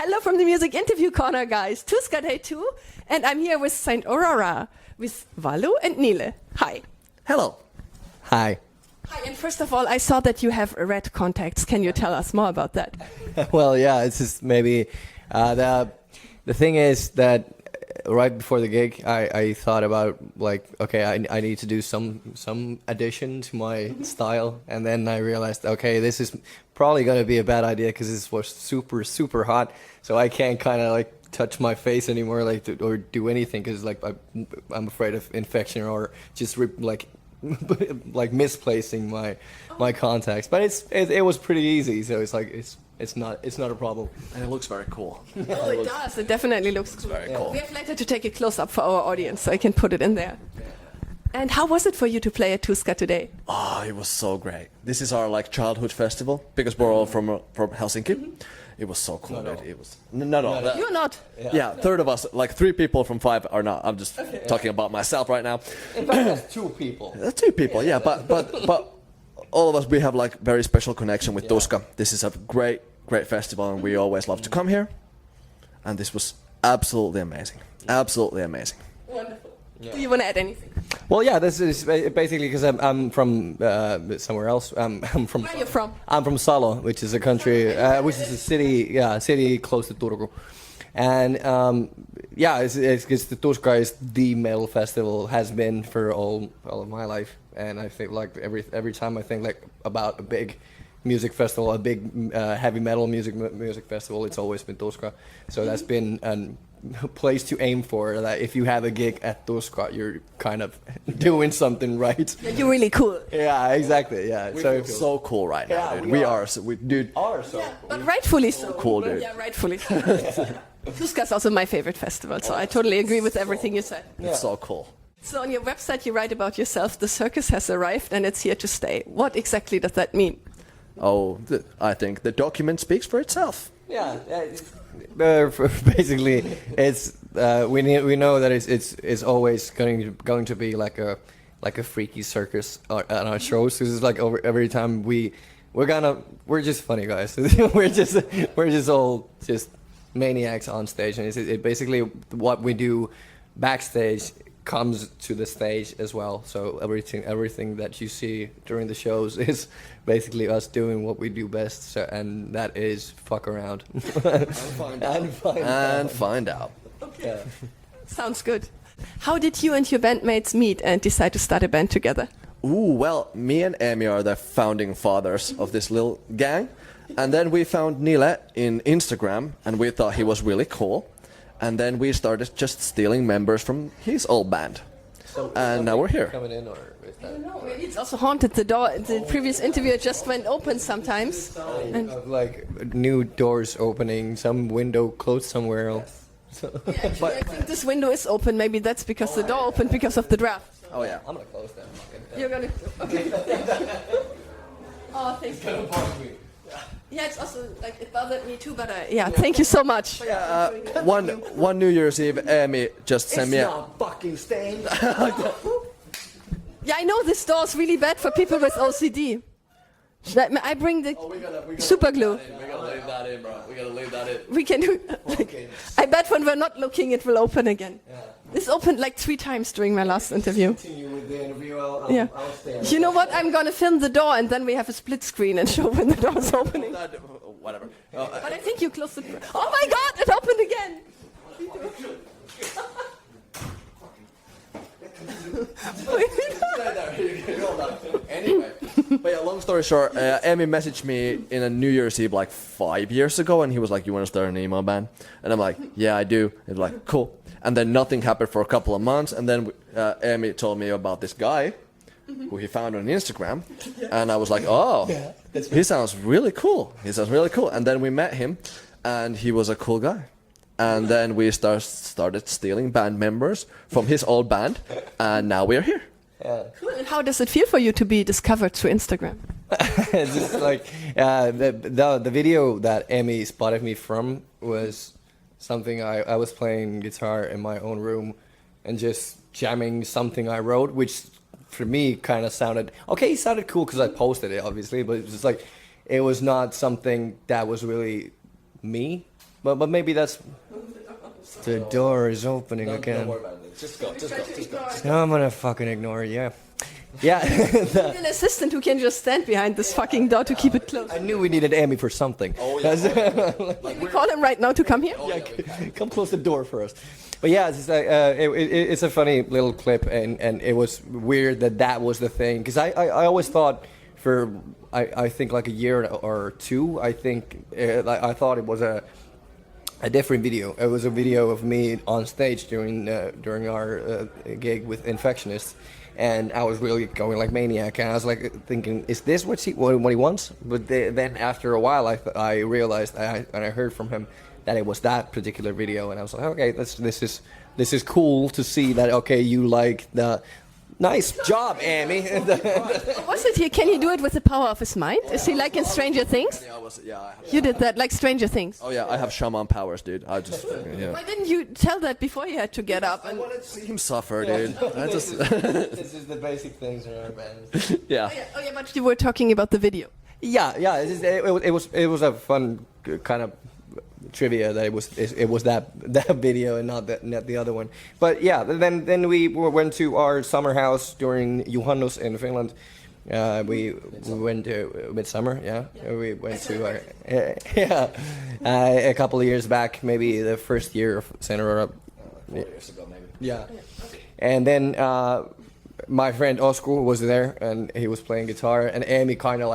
Hello from the Music Interview Corner, guys. Tuska Day 2, and I'm here with Saint Aurora, with Vallu and Nile. Hi. Hello. Hi. Hi, and first of all, I saw that you have red contacts. Can you tell us more about that? Well, yeah, it's just maybe the thing is that right before the gig, I thought about like, okay, I need to do some addition to my style, and then I realized, okay, this is probably gonna be a bad idea because this was super hot, so I can't kind of like touch my face anymore, like or do anything because like I'm afraid of infection or just like misplacing my contacts. But it was pretty easy, so it's like it's not a problem. And it looks very cool. Oh, it does. It definitely looks cool. Very cool. We have later to take a close-up for our audience, so I can put it in there. And how was it for you to play at Tuska today? Oh, it was so great. This is our like childhood festival because we're all from Helsinki. It was so cool. It was not all. You're not. Yeah, third of us, like 3 people from 5 are not. I'm just talking about myself right now. In fact, there's 2 people. 2 people, yeah, but all of us, we have like very special connection with Tuska. This is a great festival, and we always love to come here. And this was absolutely amazing. Absolutely amazing. Wonderful. Yeah. Do you want to add anything? Well, yeah, this is basically because I'm from somewhere else. I'm from. Where are you from? I'm from Salo, which is a country, which is a city close to Turku, and it's the Tuska is the metal festival, has been for all of my life, and I think like every time I think like about a big music festival, a big heavy metal music festival, it's always been Tuska. So that's been a place to aim for. That if you have a gig at Tuska, you're kind of doing something right. Yeah, you're really cool. Yeah, exactly. Yeah, We feel so cool right now, Yeah, dude. we Are so cool. But rightfully so. Cool, dude. Yeah, rightfully so. Tuska is also my favorite festival, so I totally agree with everything you said. It's so cool. So on your website you write about yourself, the circus has arrived and it's here to stay. What exactly does that mean? Oh, I think the document speaks for itself. Yeah, basically, it's we know that it's always going to be like a freaky circus at our shows. Because it's like every time we're just funny guys. we're just all just maniacs on stage, and it basically what we do backstage comes to the stage as well. So everything that you see during the shows is basically us doing what we do best, and that is fuck around and find out. Okay. Yeah. Sounds good. How did you and your bandmates meet and decide to start a band together? Ooh, well, me and Amy are the founding fathers of this little gang, and then we found Nile in Instagram, and we thought he was really cool. And then we started just stealing members from his old band. So and now we're here. Coming in, or is that? I don't know, maybe it's also haunted. The door, the previous interview just went open sometimes. And like new doors opening, some window closed somewhere else. So. Yeah, actually, I think this window is open. Maybe that's because the door opened because of the draft. Oh yeah. I'm gonna close that. You're gonna. Okay. Oh, thank you. Yeah, it's also like it bothered me too, but thank you so much. One New Year's Eve, Amy just sent me. It's not fucking stained. Yeah, I know this door is really bad for people with OCD. I bring the super glue. We gotta leave that in, bro. We gotta leave that in. We can do. I bet when we're not looking, it will open again. Yeah. This opened like 3 times during my last interview. Continue with the interview. I'll stay. You know what? I'm gonna film the door and then we have a split screen and show when the door is opening. Whatever. But I think you closed the door. Oh my God! It opened again. Anyway, but yeah, long story short, Amy messaged me in a New Year's Eve like 5 years ago, and he was like, "You want to start an emo band?" And I'm like, "Yeah, I do." And like, "Cool." And then nothing happened for a couple of months, and then Amy told me about this guy who he found on Instagram, and I was like, "Oh, he sounds really cool. He sounds really cool." And then we met him, and he was a cool guy. And then we started stealing band members from his old band, and now we're here. Yeah. Cool. And how does it feel for you to be discovered through Instagram? It's just like the video that Amy spotted me from was something I was playing guitar in my own room and just jamming something I wrote, which for me kind of sounded okay. It sounded cool because I posted it, obviously, but it was just like it was not something that was really me, but maybe that's the door is opening again. Don't worry about it. Just go. No, I'm gonna fucking ignore it. Yeah. Need an assistant who can just stand behind this fucking door to keep it closed. I knew we needed Amy for something. Oh yeah. Can we call him right now to come here? Come close the door first. But yeah, it's a funny little clip, and it was weird that was the thing, because I always thought for I think like a year or two, I thought it was a different video. It was a video of me on stage during our gig with Infectionists, and I was really going like maniac, and I was like thinking, is this what he wants? But then after a while, I realized, and I heard from him that it was that particular video, and I was like, okay, this is cool to see that. Okay, you like the. Nice job, Amy. Was it here? Can he do it with the power of his mind? Is he like in Stranger Things? Yeah. You did that, like Stranger Things. Oh yeah, I have shaman powers, dude. I just yeah. Why didn't you tell that before you had to get up? I wanted to see him suffer, dude. I just This is the basic things in our band. yeah. Oh yeah, but you were talking about the video. Yeah. It was a fun kind of trivia that it was that video and not the other one. But yeah, then we went to our summer house during Juhannus in Finland. We went to Midsummer. Yeah, we went to a couple of years back, maybe the first year of St. Aurora. 4 years ago, maybe. Yeah. And then my friend Osku was there, and he was playing guitar, and Amy kind of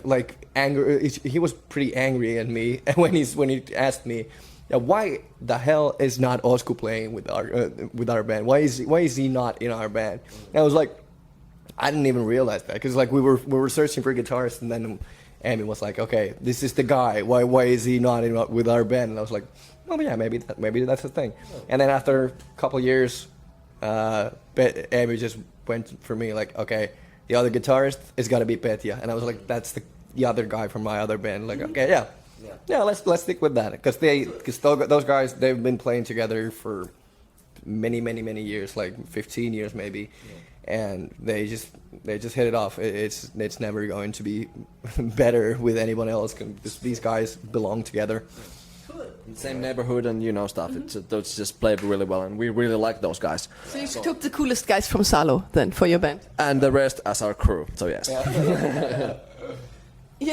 like angry. He was pretty angry at me when he asked me, why the hell is not Osku playing with our band? Why is he not in our band? And I was like, I didn't even realize that, because like we were searching for guitarists, and then Amy was like, okay, this is the guy. Why is he not with our band? And I was like, oh yeah, maybe that's the thing. And then after a couple of years, Amy just went for me like, okay, the other guitarist is gotta be Petya, and I was like, that's the other guy from my other band. Like, okay, yeah, let's stick with that, because those guys, they've been playing together for many years, like 15 years maybe, and they just hit it off. It's never going to be better with anyone else, because these guys belong together. Same neighborhood and stuff. Those just played really well, and we really like those guys. So you took the coolest guys from Salo then for your band? And the rest as our crew. So yes.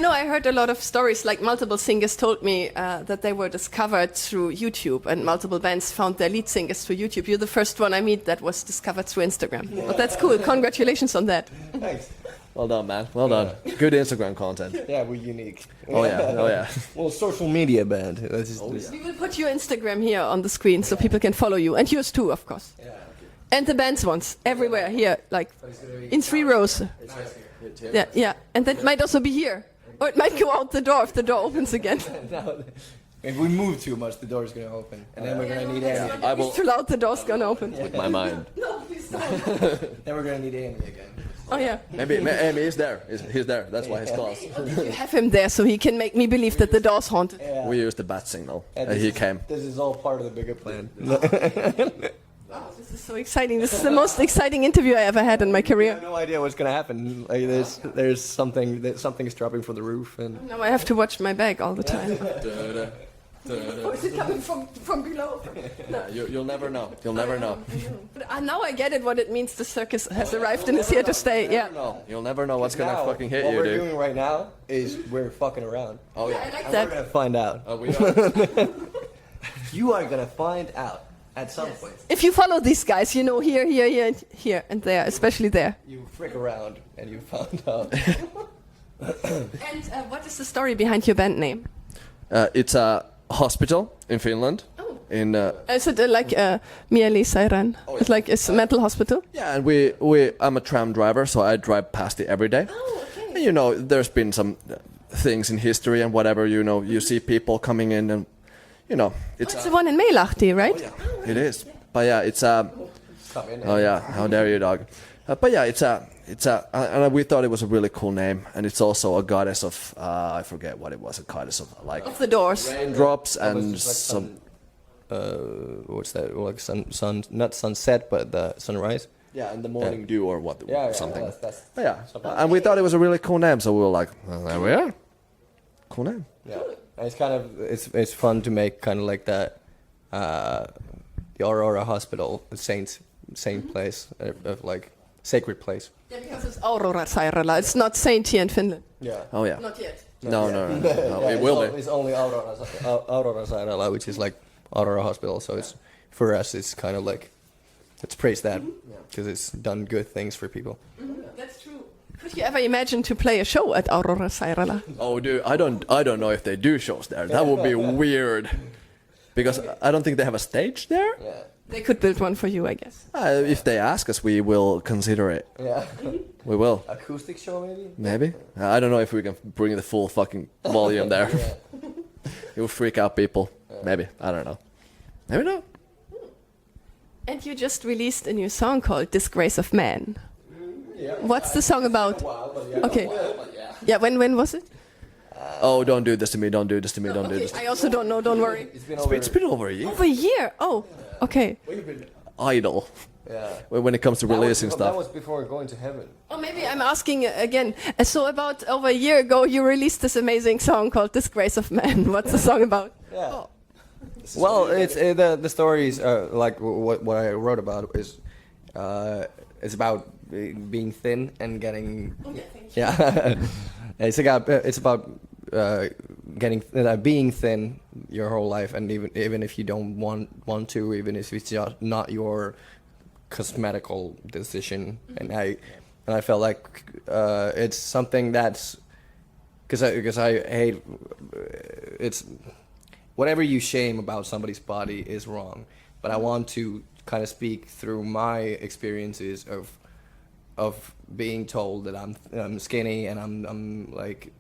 I heard a lot of stories, like multiple singers told me that they were discovered through YouTube, and multiple bands found their lead singers through YouTube. You're the first one I meet that was discovered through Instagram. But that's cool. Congratulations on that. Thanks. Well done, man. Well done. Good Instagram content. Yeah, we're unique. Oh yeah. Well, social media band. We will put your Instagram here on the screen so people can follow you, and yours too, of course. Yeah, okay. And the band's ones everywhere here, like in 3 rows. Yeah, and that might also be here, or it might go out the door if the door opens again. If we move too much, the door's gonna open, and then we're gonna need Amy. I will. It's too loud, the door's gonna open. With my mind. No, please don't. Then we're gonna need Amy again. Oh yeah. Maybe Amy is there. He's there. That's why he's close. You have him there so he can make me believe that the door's haunted. Yeah. We used the bat signal. And Came. This is all part of the bigger plan. Wow, this is so exciting. This is the most exciting interview I ever had in my I career. have no idea what's gonna happen. Like there's something's dropping from the roof, and Now I have to watch my bag all the time. Or is it coming from below? No. You'll never know. You'll never know. But now I get it, what it means the circus has arrived and is here to stay. Yeah. You'll never know what's gonna fucking hit what you, we're dude. doing right now is we're fucking around. Oh I yeah. like And that. we're gonna find out. We are. You are gonna find out at some point. If you follow these guys, here, and there, especially there. You frick around and you found out. And what is the story behind your band name? It's a hospital in Finland. Oh. In Is it like Mielisairaan? It's like it's a mental hospital? yeah, and I'm a tram driver, so I drive past it every day. Oh, okay. And there's been some things in history and whatever. You see people coming in, and It's the one in Meilahti, right? it is. But yeah, it's Come in. oh yeah, how dare you, dog? But yeah, it's a and we thought it was a really cool name, and it's also a goddess of I forget what it was, a goddess of like Of the doors. raindrops and It's like some. What's that? Like sun, not sunset, but the sunrise. Yeah, and the morning dew or what, something. That's But yeah, and we thought it was a really cool name, so we were like, well, there we are. Cool name. yeah. And it's kind of it's fun to make kind of like the Aurora Hospital saint place of like sacred place. Yeah, because it's Aurora Sairaala. It's not Saint here in Finland. Yeah. Oh yeah. Not yet. No. Yeah, It will be. It's only Aurora Sairaala, which is like Aurora Hospital. So it's for us. It's kind of like let's praise that because it's done good things for people. That's true. Could you ever imagine to play a show at Aurora Sairaala? Oh, dude, I don't know if they do shows there. That would be weird. Because I don't think they have a stage there. Yeah. They could build one for you, I guess. If they ask us, we will consider it. Yeah. We will. Acoustic show maybe. Maybe. I don't know if we can bring the full fucking volume there. It will freak out people. Maybe. I don't know. Maybe not. And you just released a new song called Disgrace of Man. What's the song about? Okay. Yeah, when was it? Oh, don't do this to me. Don't do this to me. Don't do Okay, this. I also don't know, don't worry. It's been over a year. Over a year? Oh, okay. Idle. Yeah. When it comes to releasing That stuff. was before going to heaven. Oh, maybe I'm asking again. So about over a year ago, you released this amazing song called Disgrace of Man. What's the song about? Yeah. Well, it's the stories like what I wrote about is it's about being thin and getting it's about getting being thin your whole life, and even if you don't want to, even if it's just not your cosmetical decision, and I felt like it's something that's because I hate it's whatever you shame about somebody's body is wrong, but I want to kind of speak through my experiences of being told that I'm skinny and I'm like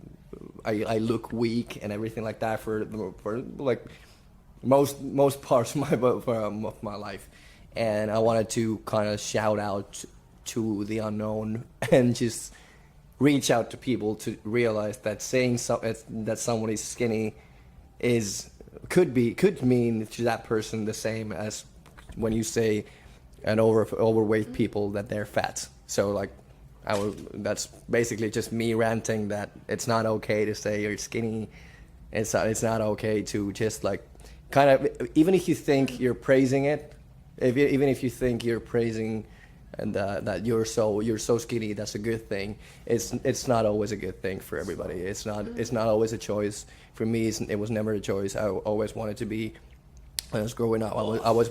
I look weak and everything like that for like most parts of my life, and I wanted to kind of shout out to the unknown and just reach out to people to realize that saying that someone is skinny could mean to that person the same as when you say an overweight people that they're fat. So like that's basically just me ranting that it's not okay to say you're skinny. It's not okay to just like kind of, even if you think you're praising it, even if you think you're praising and that you're so skinny, that's a good thing. It's not always a good thing for everybody. It's not always a choice. For me, it was never a choice. I always wanted to be. When I was growing up, I always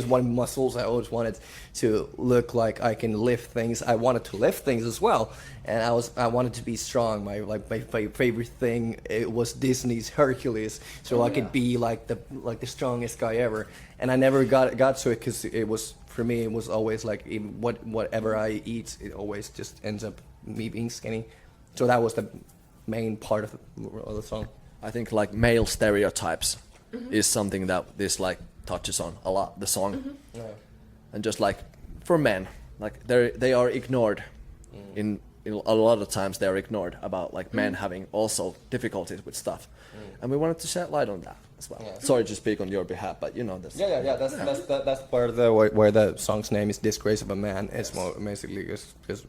wanted muscles. I always wanted to look like I can lift things. I wanted to lift things as well, and I wanted to be strong. My favorite thing, it was Disney's Hercules, so I could be like the strongest guy ever. And I never got to it because it was, for me, it was always like whatever I eat, it always just ends up me being skinny. So that was the main part of the song. I think like male stereotypes is something that this like touches on a lot, the song. And just like for men, like they are ignored in a lot of times they're ignored about like men having also difficulties with stuff, and we wanted to shed light on that as well. Sorry to speak on your behalf, but you know this. That's part of the where the song's name is Disgrace of a Man. It's more basically because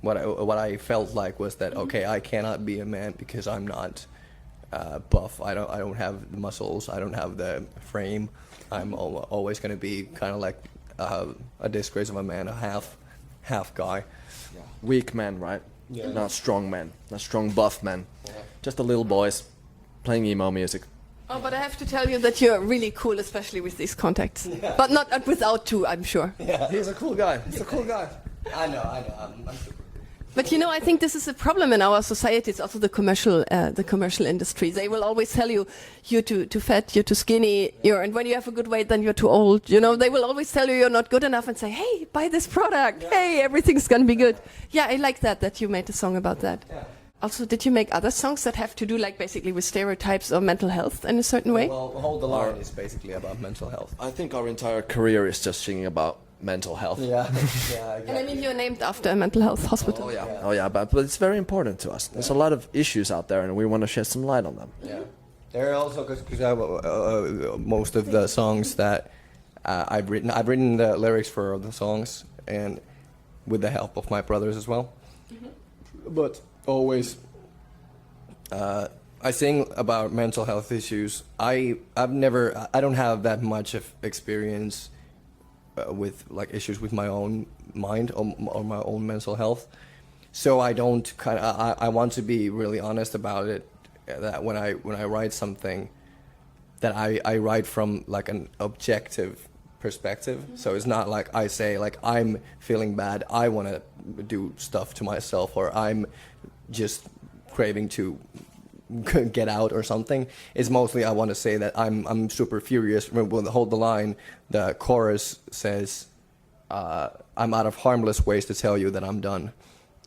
what I felt like was that okay, I cannot be a man because I'm not buff. I don't have the muscles. I don't have the frame. I'm always going to be kind of like a disgrace of a man, a half guy. Weak men, right? Not strong men, not strong buff men. Just the little boys playing emo music. Oh, but I have to tell you that you're really cool, especially with these contacts. But not without two, I'm sure. Yeah, He's a cool guy. He's a cool guy. I know. I'm super. But you know, I think this is a problem in our society. It's also the commercial industry. They will always tell you, you're too fat, you're too skinny, and when you have a good weight, then you're too old. You know, they will always tell you you're not good enough and say, hey, buy this product. Yeah. Hey, everything's gonna be good. Yeah, I like that you made a song about that. Yeah. Also, did you make other songs that have to do like basically with stereotypes or mental health in a certain way? Well, Hold the Line is basically about mental health. I think our entire career is just singing about mental health. Yeah, exactly. And I mean, you're named after a mental health hospital. Oh yeah, but it's very important to us. There's a lot of issues out there, and we want to shed some light on them. Yeah, there are also because most of the songs that I've written the lyrics for the songs, and with the help of my brothers as well. But always, I think about mental health issues. I don't have that much of experience with like issues with my own mind or my own mental health. So I don't I want to be really honest about it. That when I write something, that I write from like an objective perspective. So it's not like I say like I'm feeling bad, I want to do stuff to myself, or I'm just craving to get out or something. It's mostly I want to say that I'm super furious. When the line, the chorus says, "I'm out of harmless ways to tell you that I'm done,"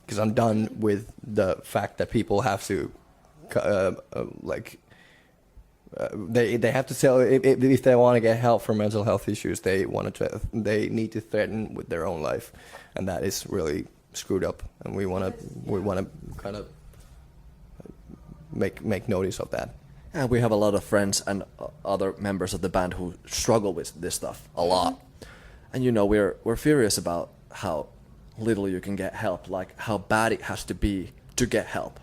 because I'm done with the fact that people have to they have to tell if they want to get help for mental health issues, they need to threaten with their own life, and that is really screwed up. And we want to kind of make notice of that. And we have a lot of friends and other members of the band who struggle with this stuff a lot. And you know, we're furious about how little you can get help, like how bad it has to be to get help.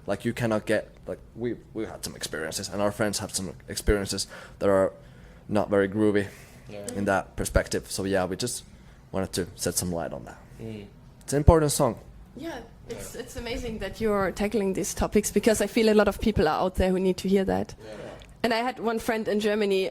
Like you cannot get, like we've had some experiences, and our friends have some experiences that are not very groovy in that perspective. So yeah, we just wanted to set some light on that. It's an important song. Yeah, it's amazing that you're tackling these topics, because I feel a lot of people are out there who need to hear that. And I had one friend in Germany,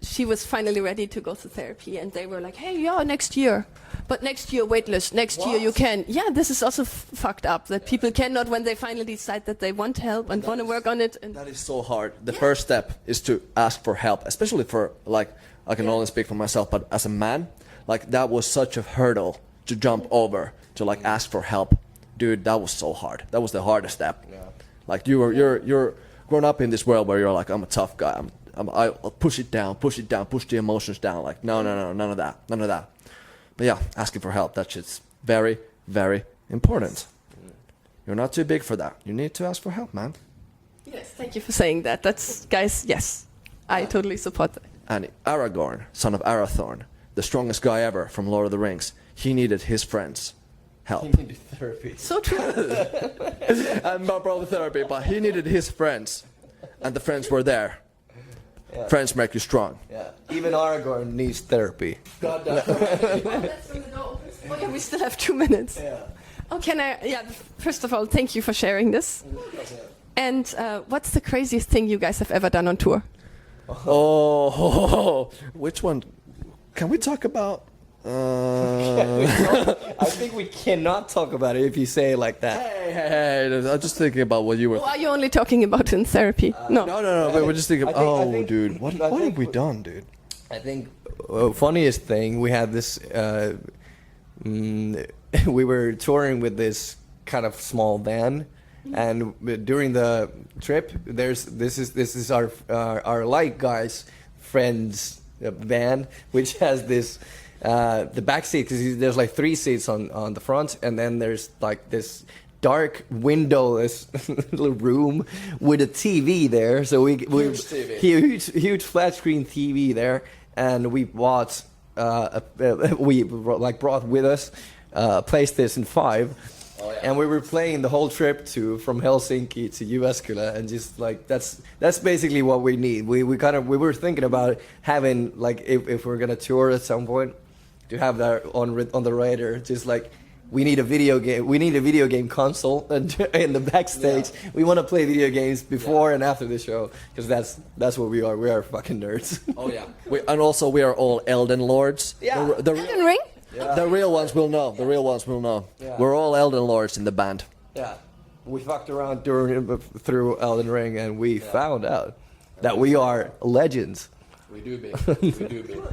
she was finally ready to go to therapy, and they were like, hey, yeah, next year. But next year, waitlist, next year you can. Yeah, this is also fucked up, that people cannot, when they finally decide that they want help and want to work on it. And that is so hard. The first step is to ask for help, especially for, like, I can only speak for myself, but as a man, like, that was such a hurdle to jump over, to, like, ask for help. Dude, that was so hard. That was the hardest step. Like, you're grown up in this world where you're like, I'm a tough guy. I'll push it down, push the emotions down. Like, no, none of that. But yeah, asking for help, that shit's very, very important. You're not too big for that. You need to ask for help, man. yes, thank you for saying that. That's, guys, yes, I totally support that. And Aragorn, son of Arathorn, the strongest guy ever from Lord of the Rings, he needed his friends' help. He needed therapy. So true. And not probably therapy, but he needed his friends, and the friends were there. Friends make you strong. Yeah, even Aragorn needs therapy. That's when the door opens. Oh yeah, we still have 2 minutes. Oh, first of all, thank you for sharing this. And what's the craziest thing you guys have ever done on tour? Oh, which one? Can we talk about? I think we cannot talk about it if you say it like that. Hey, I'm just thinking about what you were. Or are you only talking about in therapy? No. No, we're just thinking, dude, what I think have we done, dude? I think funniest thing, we had this, we were touring with this kind of small van, and during the trip, this is our light guys friends van, which has this the back seat, because there's like 3 seats on the front, and then there's like this dark windowless little room with a TV there. So we huge flat screen TV there, and we bought we like brought with us PlayStation 5. And we were playing the whole trip from Helsinki to Jyväskylä, and just like that's basically what we need. We were thinking about having, like, if we're gonna tour at some point, to have that on the radar. Just like we need a video game console in the backstage. Yeah. We want to play video games before and after the show, because that's what we are. We are fucking nerds. Oh yeah, and also we are all Elden Lords. Yeah, Elden Ring. Yeah. The real ones will know. The real ones will know. Yeah. We're all Elden Lords in the band. Yeah, we fucked around through Elden Ring, and we found out that we are legends. We do be.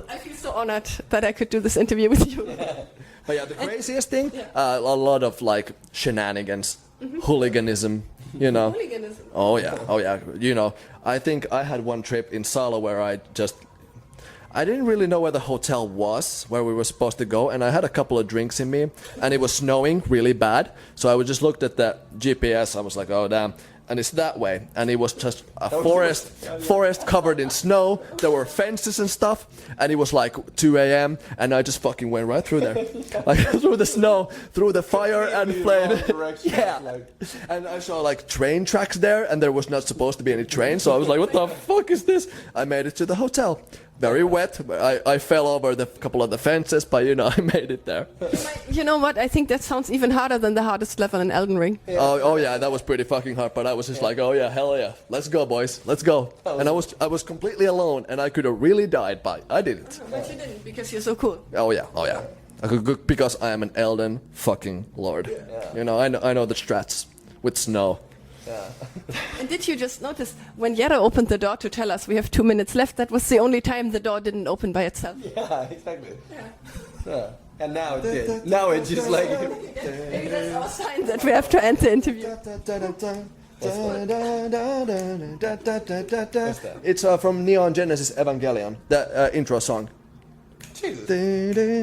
I feel so honored that I could do this interview with you. Yeah. But yeah, the craziest thing, a lot of like shenanigans, hooliganism, you know. Hooliganism. Oh yeah. You know, I think I had one trip in Salo where I didn't really know where the hotel was, where we were supposed to go, and I had a couple of drinks in me, and it was snowing really bad, so I just looked at the GPS, I was like, oh damn, and it's that way, and it was just a forest covered in snow. There were fences and stuff, and it was like 2 a.m. and I just fucking went right through there, like through the snow, through the fire and flame. Yeah, and I saw like train tracks there, and there was not supposed to be any train, so I was like, what the fuck is this? I made it to the hotel. Very wet. I fell over the couple of the fences, but you know, I made it there. You know what? I think that sounds even harder than the hardest level in Elden Ring. Yeah. Oh yeah, that was pretty fucking hard. But I was just like, oh yeah, hell yeah, let's go, boys, let's go. And I was completely alone, and I could have really died, but I didn't. But you didn't because you're so cool. Oh yeah. I could go because I am an Elden fucking lord. Yeah. You know, I know the strats with snow. Yeah. And did you just notice when Jere opened the door to tell us we have 2 minutes left, that was the only time the door didn't open by itself? Yeah, exactly. Yeah. And now it did. Now it's just like... Maybe that's our sign that we have to end the interview. It's from Neon Genesis Evangelion, the intro song. Jesus. Hey,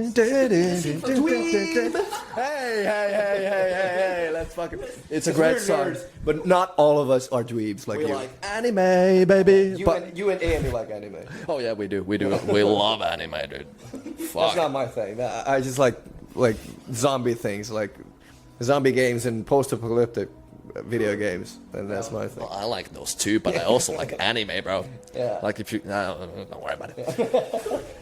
let's fucking... It's a great song. Nerds, but not all of us are dweebs like We you. like anime, baby. You and Andy like anime. Oh yeah, we do. We love anime, dude. Fuck. That's not my thing. I just like zombie things, like zombie games and post-apocalyptic video games, and that's my thing. Well, I like those too, but I also like anime, bro. Yeah. Like if you... don't worry about it.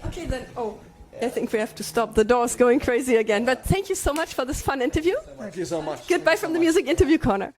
Okay then. Oh, I think we have to stop. The door's going crazy again. But thank you so much for this fun interview. Thank you so much. Goodbye from the Music Interview Corner.